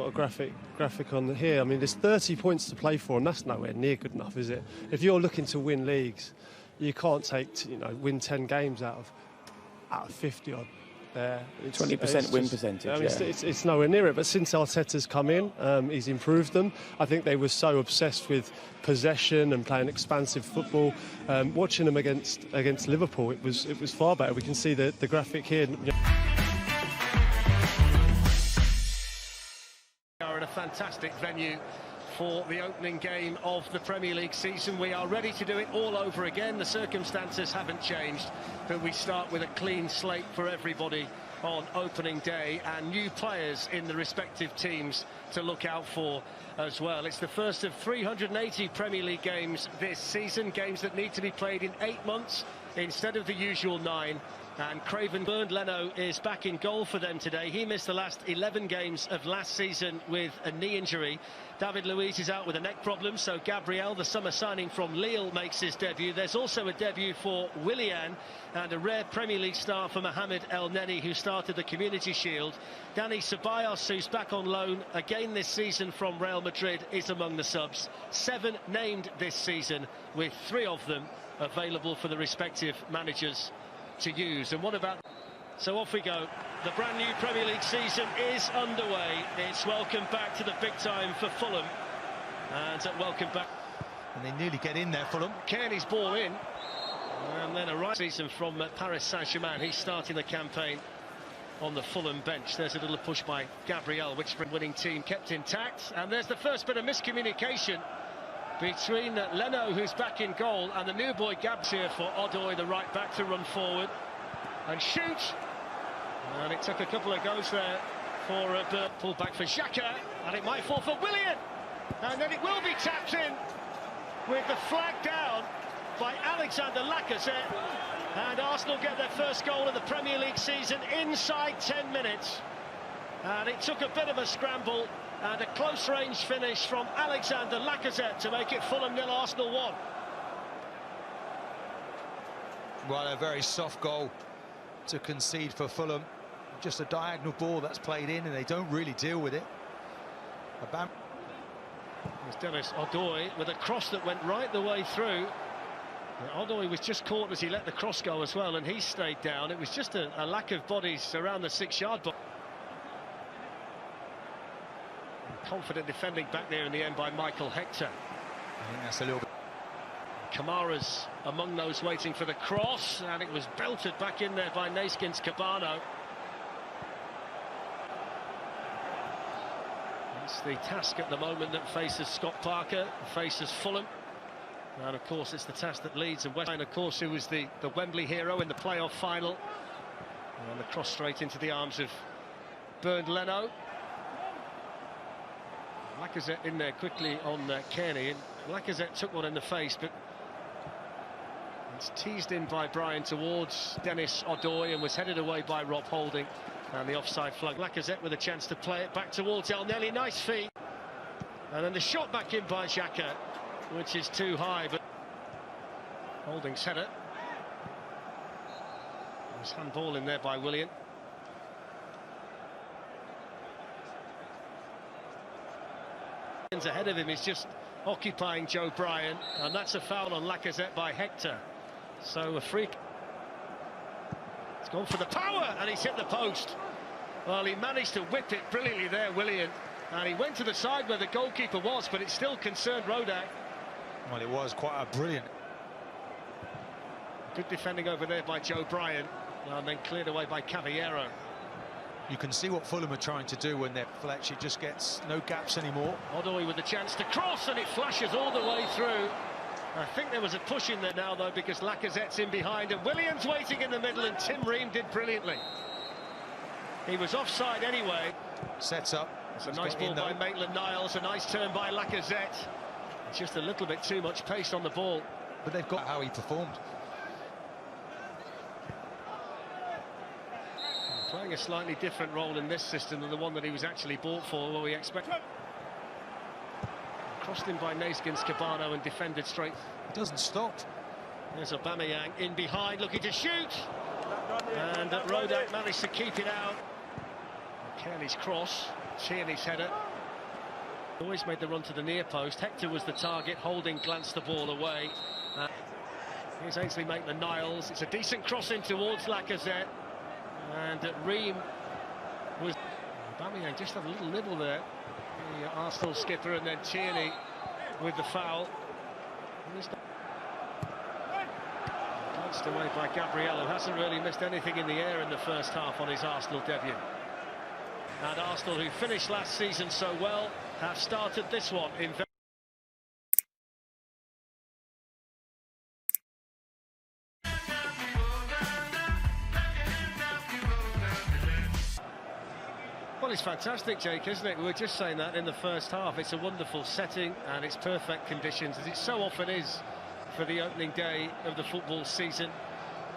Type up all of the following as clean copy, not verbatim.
got a graphic on here. I mean, there's 30 points to play for, and that's nowhere near good enough, is it? If you're looking to win leagues, you can't win 10 games out of 50 odd. 20% win percentage. I mean, it's nowhere near it. But since Arteta's come in, he's improved them. I think they were so obsessed with possession and playing expansive football. Watching them against Liverpool, it was far better. We can see the graphic here. We are in a fantastic venue for the opening game of the Premier League season. We are ready to do it all over again. The circumstances haven't changed, but we start with a clean slate for everybody on opening day, and new players in the respective teams to look out for as well. It's the first of 380 Premier League games this season, games that need to be played in 8 months instead of the usual 9. And Craven Bernd Leno is back in goal for them today. He missed the last 11 games of last season with a knee injury. David Luiz is out with a neck problem, so Gabriel, the summer signing from Lille, makes his debut. There's also a debut for Willian and a rare Premier League star for Mohamed El Neni, who started the Community Shield. Dani Ceballos, who's back on loan again this season from Real Madrid, is among the subs. 7 named this season, with 3 of them available for the respective managers to use. And what about... So off we go. The brand new Premier League season is underway. It's welcome back to the big time for Fulham. And welcome back. And they nearly get in there, Fulham. Kearney's ball in. And then a right season from Paris Saint-Germain. He's starting the campaign on the Fulham bench. There's a little push by Gabriel, which the winning team kept intact. And there's the first bit of miscommunication between Leno, who's back in goal, and the new boy Gabs here for Odoi, the right back, to run forward and shoot. And it took a couple of goes there for Bert. Pull back for Xhaka, and it might fall for Willian. And then it will be tapped in with the flag down by Alexander Lacazette. And Arsenal get their first goal of the Premier League season inside 10 minutes. And it took a bit of a scramble and a close-range finish from Alexander Lacazette to make it Fulham 0, Arsenal 1. Well, a very soft goal to concede for Fulham. Just a diagonal ball that's played in, and they don't really deal with it. There's Dennis Odoi with a cross that went right the way through. Odoi was just caught as he let the cross go as well, and he stayed down. It was just a lack of bodies around the 6-yard box. Confident defending back there in the end by Michael Hector. I think that's a little bit... Kamara's among those waiting for the cross, and it was belted back in there by Neeskens Cabano. It's the task at the moment that faces Scott Parker, faces Fulham. And of course it's the task that Leeds and West Ham, of course, who was the Wembley hero in the playoff final. And the cross straight into the arms of Bernd Leno. Lacazette in there quickly on Kearney, and Lacazette took one in the face, but it's teased in by Brian towards Dennis Odoi and was headed away by Rob Holding, and the offside flag. Lacazette with a chance to play it back towards El Neni, nice feet, and then the shot back in by Xhaka, which is too high, but Holding's header. There's handball in there by Willian. Ahead of him is just occupying Joe Bryan, and that's a foul on Lacazette by Hector. So a free. It's gone for the power, and he's hit the post. Well, he managed to whip it brilliantly there, Willian, and he went to the side where the goalkeeper was, but it still concerned Rodak. Well, it was quite a brilliant... Good defending over there by Joe Bryan, and then cleared away by Caballero. You can see what Fulham are trying to do when their Fletcher just gets no gaps anymore. Odoi with the chance to cross, and it flashes all the way through. I think there was a push in there now, though, because Lacazette's in behind, and Williams waiting in the middle, and Tim Ream did brilliantly. He was offside anyway. Sets up. It's a nice ball by Maitland-Niles, a nice turn by Lacazette. Just a little bit too much pace on the ball. But they've got how he performed. Playing a slightly different role in this system than the one that he was actually bought for, what we expect. Crossed in by Neeskens Cabano and defended straight. It doesn't stop. There's Aubameyang in behind, looking to shoot. And Rodak managed to keep it out. Kearney's cross, Tierney's header. Always made the run to the near post. Hector was the target. Holding glanced the ball away. Here's Ainsley Maitland-Niles. It's a decent cross in towards Lacazette. And Ream was... Aubameyang just had a little nibble there. The Arsenal skipper, and then Tierney with the foul. Glanced away by Gabriel, who hasn't really missed anything in the air in the first half on his Arsenal debut. And Arsenal, who finished last season so well, have started this one in very... Well, it's fantastic, Jake, isn't it? We were just saying that in the first half. It's a wonderful setting and it's perfect conditions, as it so often is for the opening day of the football season.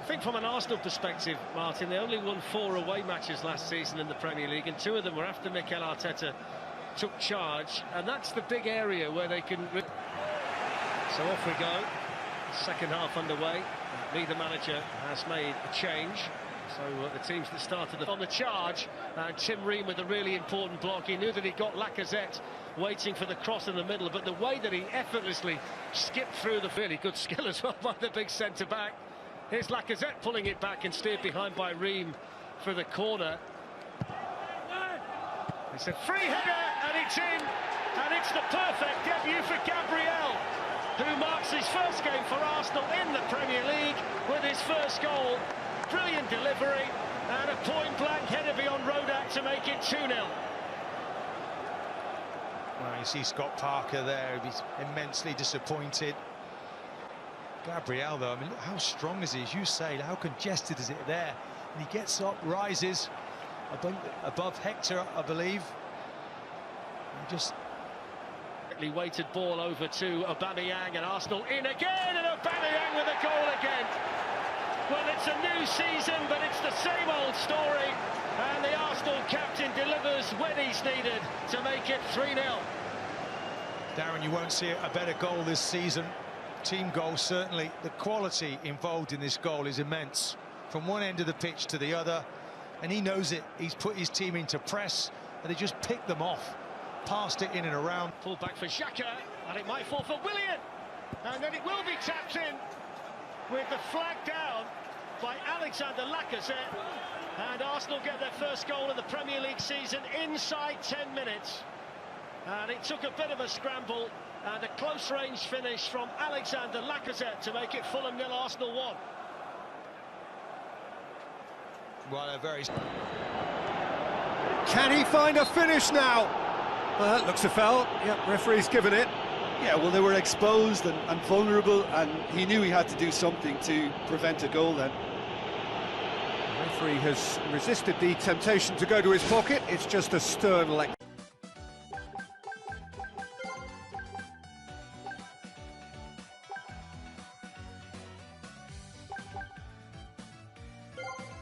I think from an Arsenal perspective, Martin, they only won 4 away matches last season in the Premier League, and 2 of them were after Mikel Arteta took charge, and that's the big area where they can... So off we go. Second half underway. Neither manager has made a change. So the teams that started on the charge, and Tim Ream with a really important block. He knew that he got Lacazette waiting for the cross in the middle, but the way that he effortlessly skipped through the... Really good skill as well by the big centre-back. Here's Lacazette pulling it back and steered behind by Ream for the corner. It's a free header and it's in, and it's the perfect debut for Gabriel, who marks his first game for Arsenal in the Premier League with his first goal. Brilliant delivery and a point-blank header beyond Rodak to make it 2-0. Well, you see Scott Parker there, he's immensely disappointed. Gabriel, though, I mean, look how strong is he, as you say, how congested is it there? And he gets up, rises above Hector, I believe. And just... Weighted ball over to Aubameyang, and Arsenal in again, and Aubameyang with a goal again. Well, it's a new season, but it's the same old story, and the Arsenal captain delivers when he's needed to make it 3-0. Darren, you won't see a better goal this season. Team goal, certainly. The quality involved in this goal is immense. From one end of the pitch to the other, and he knows it. He's put his team into press, and they just picked them off. Passed it in and around. Pull back for Xhaka, and it might fall for Willian. And then it will be tapped in with the flag down by Alexander Lacazette. And Arsenal get their first goal of the Premier League season inside 10 minutes. And it took a bit of a scramble and a close-range finish from Alexander Lacazette to make it Fulham 0, Arsenal 1. Well, a very... Can he find a finish now? Well, that looks a foul. Yeah, referee's given it. Yeah, well, they were exposed and vulnerable, and he knew he had to do something to prevent a goal then. The referee has resisted the temptation to go to his pocket. It's just a stern leg.